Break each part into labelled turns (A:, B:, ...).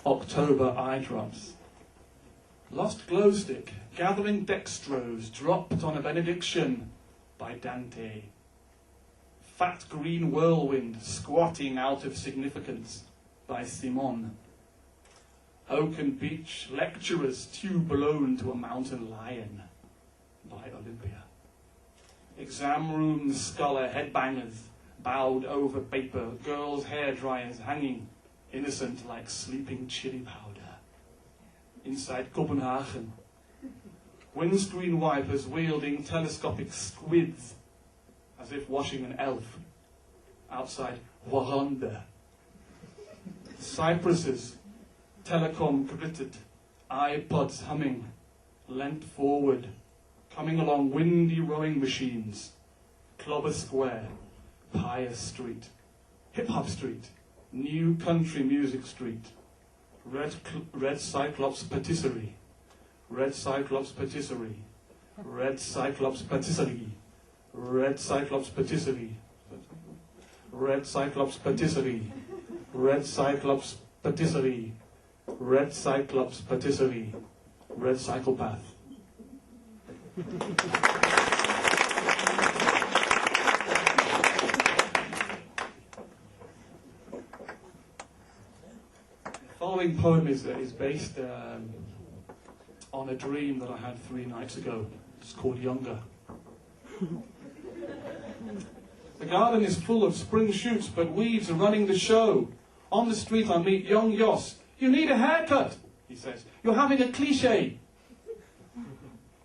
A: October eye drops. Lost glow stick, gathering dextrose, dropped on a benediction by Dante. Fat green whirlwind, squatting out of significance by Simon. Oaken beach, lecturers too blown to a mountain lion by Olympia. Exam room scholar headbangers, bowed over paper, girls' hair dryers hanging, innocent like sleeping chili powder. Inside Copenhagen, windscreen wipers wielding telescopic squids, as if washing an elf. Outside Rwanda, cypresses, telecom gritted, iPods humming, leant forward, coming along windy rowing machines. Clobber Square, Pius Street, Hip-Hop Street, New Country Music Street, Red Cyclops Patisserie, Red Cyclops Patisserie, Red Cyclops Patisserie, Red Cyclops Patisserie, Red Cyclops Patisserie, Red Cyclops Patisserie, Red Cyclops Patisserie, Red Psychopath. The following poem is based on a dream that I had 3 nights ago. It's called Younger. The garden is full of spring shoots, but weeds are running the show. On the street I meet young Jos. "You need a haircut," he says. "You're having a cliché."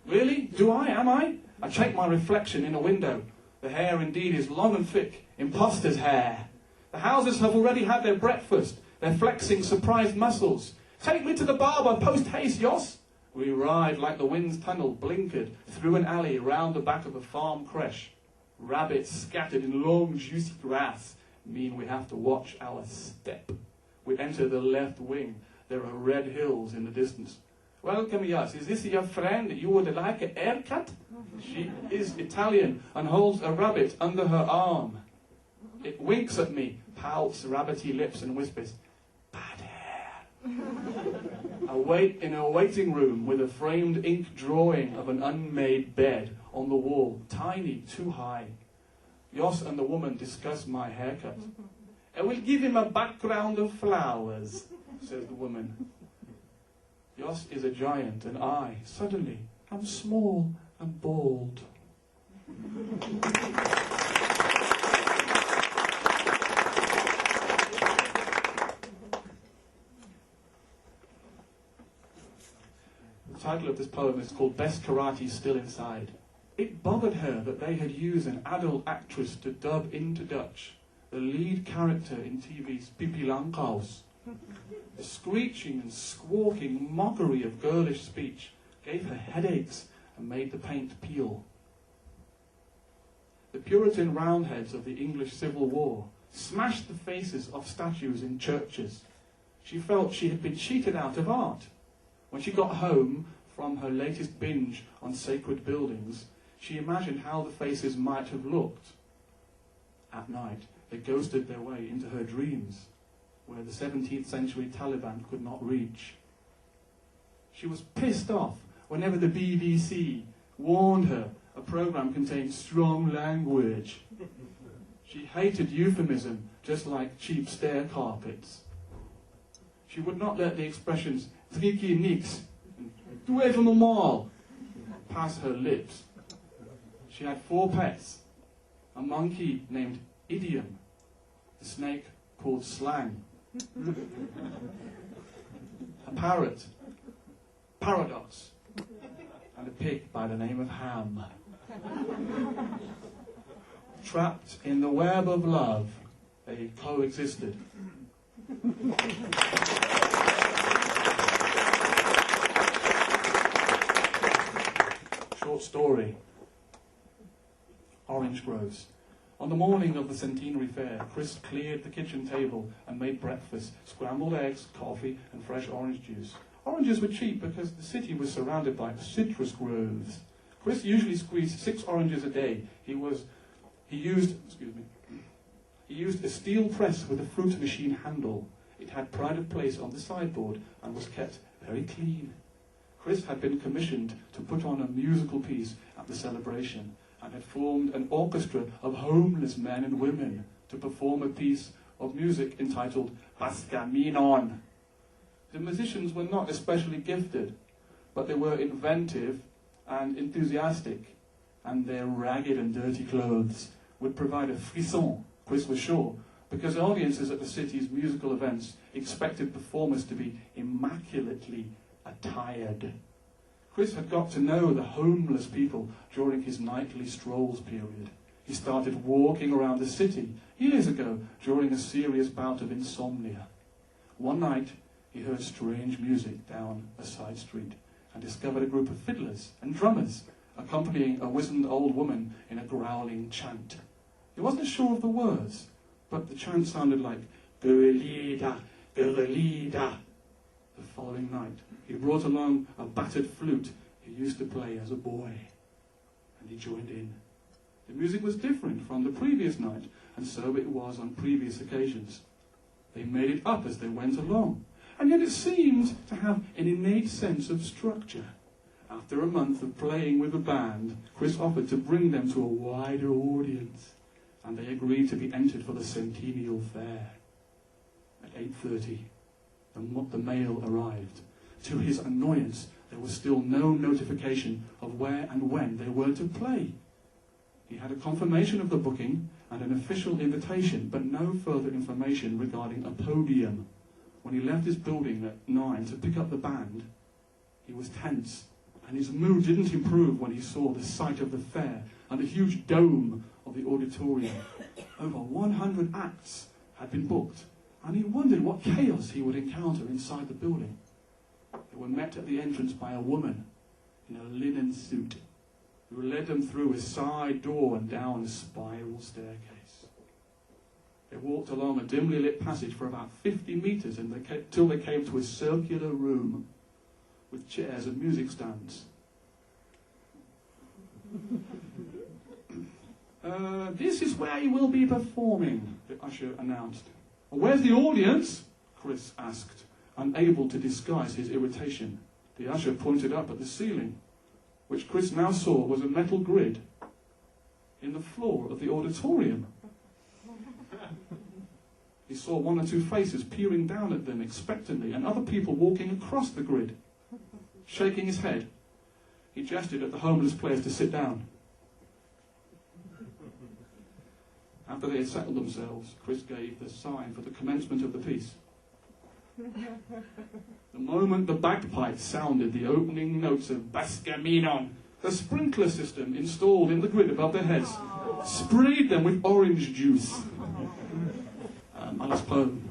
A: Really? Do I? Am I? I check my reflection in a window. The hair indeed is long and thick, imposter's hair. The houses have already had their breakfast. They're flexing surprised muscles. "Take me to the barber, post haste, Jos." We ride like the wind's tunnel, blinkered, through an alley, round the back of a farm creche. Rabbits scattered in long, juicy grass mean we have to watch our step. We enter the left wing. There are red hills in the distance. "Welcome, Jos. Is this your friend? You would like a haircut?" She is Italian and holds a rabbit under her arm. It winks at me, pouts rabbity lips and whispers, "Bad hair." I wait in a waiting room with a framed ink drawing of an unmade bed on the wall, tiny, too high. Jos and the woman discuss my haircut. "I will give him a background of flowers," says the woman. Jos is a giant, and I, suddenly, am small and bald. The title of this poem is called "Best Karate Still Inside." It bothered her that they had used an adult actress to dub into Dutch the lead character in TV's Pippi Langkous. The screeching and squawking mockery of girlish speech gave her headaches and made the paint peel. The Puritan Roundheads of the English Civil War smashed the faces of statues in churches. She felt she had been cheated out of art. When she got home from her latest binge on sacred buildings, she imagined how the faces might have looked. At night, they ghosted their way into her dreams, where the 17th century Taliban could not reach. She was pissed off whenever the BBC warned her a program contained strong language. She hated euphemism, just like cheap stair carpets. She would not let the expressions "drie keer niks" and "doe even normaal" pass her lips. She had 4 pets, a monkey named Idiom, a snake called Slang, a parrot, Paradox, and a pig by the name of Ham. Trapped in the web of love, they coexisted. Short story. Orange groves. On the morning of the centenary fair, Chris cleared the kitchen table and made breakfast, scrambled eggs, coffee, and fresh orange juice. Oranges were cheap because the city was surrounded by citrus groves. Chris usually squeezed 6 oranges a day. He used a steel press with a fruit machine handle. It had pride of place on the sideboard and was kept very clean. Chris had been commissioned to put on a musical piece at the celebration and had formed an orchestra of homeless men and women to perform a piece of music entitled Pascaminon. The musicians were not especially gifted, but they were inventive and enthusiastic, and their ragged and dirty clothes would provide a frisson, Chris was sure, because audiences at the city's musical events expected performers to be immaculately attired. Chris had got to know the homeless people during his nightly strolls period. He started walking around the city years ago during a serious bout of insomnia. One night, he heard strange music down a side street and discovered a group of fiddlers and drummers accompanying a wizened old woman in a growling chant. He wasn't sure of the words, but the chant sounded like "Gurlida, Gurlida." The following night, he brought along a battered flute he used to play as a boy, and he joined in. The music was different from the previous night, and so it was on previous occasions. They made it up as they went along, and yet it seemed to have an innate sense of structure. After a month of playing with the band, Chris offered to bring them to a wider audience, and they agreed to be entered for the Centennial Fair. At 8:30, the mail arrived. To his annoyance, there was still no notification of where and when they were to play. He had a confirmation of the booking and an official invitation, but no further information regarding a podium. When he left his building at 9 to pick up the band, he was tense, and his mood didn't improve when he saw the site of the fair and the huge dome of the auditorium. Over 100 acts had been booked, and he wondered what chaos he would encounter inside the building. They were met at the entrance by a woman in a linen suit, who led them through a side door and down a spiral staircase. They walked along a dimly lit passage for about 50 metres until they came to a circular room with chairs and music stands. This is where you will be performing, the usher announced. Where's the audience? Chris asked, unable to disguise his irritation. The usher pointed up at the ceiling, which Chris now saw was a metal grid in the floor of the auditorium. He saw one or two faces peering down at them expectantly, and other people walking across the grid. Shaking his head, he gestured at the homeless players to sit down. After they had settled themselves, Chris gave the sign for the commencement of the piece. The moment the bagpipes sounded the opening notes of Pascaminon, the sprinkler system installed in the grid above their heads sprayed them with orange juice. My last poem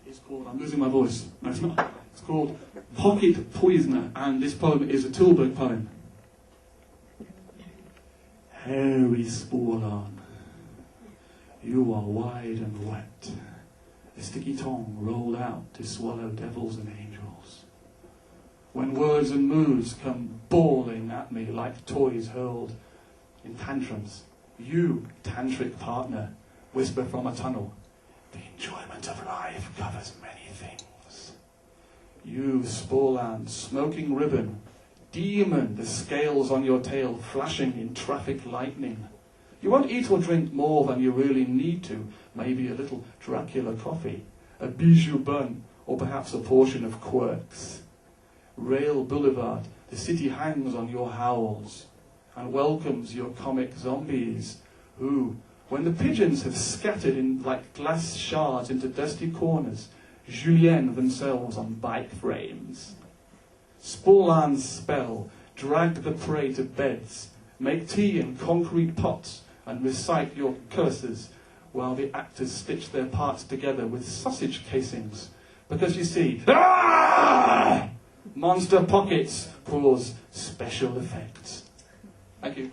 A: is called, I'm losing my voice. No, it's not. It's called Pocket Poisoner, and this poem is a Tilburg poem. Hairy Sporlan, you are wide and wet, a sticky tongue rolled out to swallow devils and angels. When words and moods come bawling at me like toys hurled in tantrums, you, tantric partner, whisper from a tunnel, the enjoyment of life covers many things. You, Sporland, smoking ribbon, demon, the scales on your tail flashing in traffic lightning. You won't eat or drink more than you really need to, maybe a little Dracula coffee, a bijou bun, or perhaps a portion of quirks. Rail Boulevard, the city hangs on your howls and welcomes your comic zombies who, when the pigeons have scattered in like glass shards into dusty corners, julienne themselves on bike frames. Sporlan's spell, drag the prey to beds, make tea in concrete pots, and recite your curses while the actors stitch their parts together with sausage casings. Because you see, monster pockets cause special effects. Thank you.